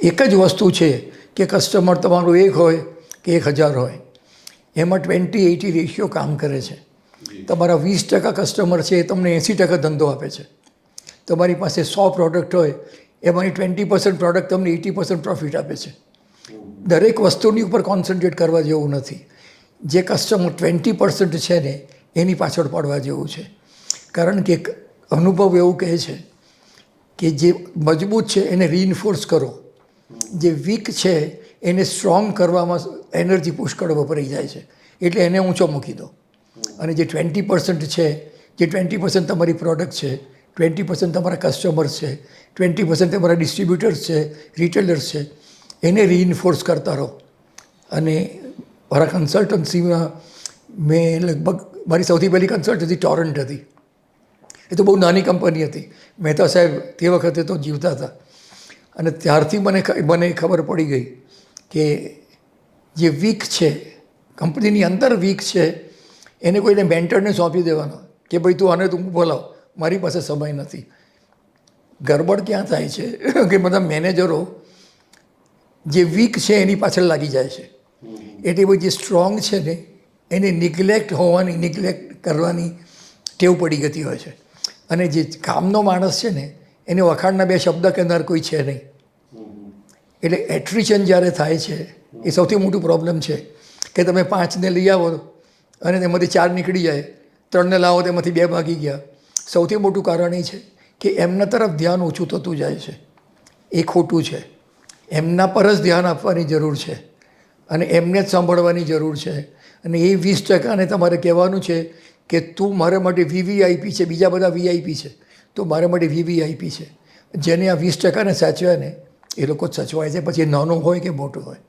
એક જ વસ્તુ છે કે કસ્ટમર તમારું 1 હોય કે 1000 હોય, એમાં 20-80 રેશિયો કામ કરે છે. તમારા 20% કસ્ટમર છે એ તમને 80% ધંધો આપે છે. તમારી પાસે 100 પ્રોડક્ટ હોય, એમાંની 20% પ્રોડક્ટ તમને 80% પ્રોફિટ આપે છે. દરેક વસ્તુની ઉપર કોન્સન્ટ્રેટ કરવા જેવું નથી. જે કસ્ટમર 20% છે ને એની પાછળ પડવા જેવું છે. કારણ કે અનુભવ એવું કહે છે કે જે મજબૂત છે એને રિઇન્ફોર્સ કરો, જે વીક છે એને સ્ટ્રોંગ કરવામાં એનર્જી પુષ્કળ વપરાઈ જાય છે, એટલે એને ઊંચો મૂકી દો. અને જે 20% છે, જે 20% તમારી પ્રોડક્ટ છે, 20% તમારા કસ્ટમર્સ છે, 20% તમારા ડિસ્ટ્રીબ્યુટર્સ છે, રિટેલર્સ છે, એને રિઇન્ફોર્સ કરતા રહો. અને મારા કન્સલ્ટન્સીમાં મેં લગભગ મારી સૌથી પહેલી કન્સલ્ટન્સી ટોરન્ટ હતી. એ તો બહુ નાની કંપની હતી. મહેતા સાહેબ તે વખતે તો જીવતા હતા. અને ત્યારથી મને ખબર પડી ગઈ કે જે વીક છે, કંપનીની અંદર વીક છે, એને કોઈને મેન્ટરને સોંપી દેવાનો કે ભાઈ તું આને તું બોલાવ, મારી પાસે સમય નથી. ગરબડ ક્યાં થાય છે કે બધા મેનેજરો જે વીક છે એની પાછળ લાગી જાય છે. એટલે ભાઈ જે સ્ટ્રોંગ છે ને એને નિગ્લેક્ટ કરવાની ટેવ પડી જતી હોય છે. અને જે કામનો માણસ છે ને એને વખાણના 2 શબ્દ કહેનાર કોઈ છે નહીં. એટલે એટ્રિશન જ્યારે થાય છે એ સૌથી મોટું પ્રોબ્લેમ છે કે તમે 5ને લઈ આવો અને તેમાંથી 4 નીકળી જાય, 3ને લાવો તેમાંથી 2 ભાગી ગયા. સૌથી મોટું કારણ એ છે કે એમના તરફ ધ્યાન ઓછું થતું જાય છે. એ ખોટું છે. એમના પર જ ધ્યાન આપવાની જરૂર છે અને એમને જ સાંભળવાની જરૂર છે. અને એ 20%ને તમારે કહેવાનું છે કે તું મારા માટે VVIP છે, બીજા બધા VIP છે, તો મારા માટે VVIP છે. જેને આ 20%ને સાચવ્યા ને એ લોકો જ સચવાય છે, પછી નાનો હોય કે મોટો હોય.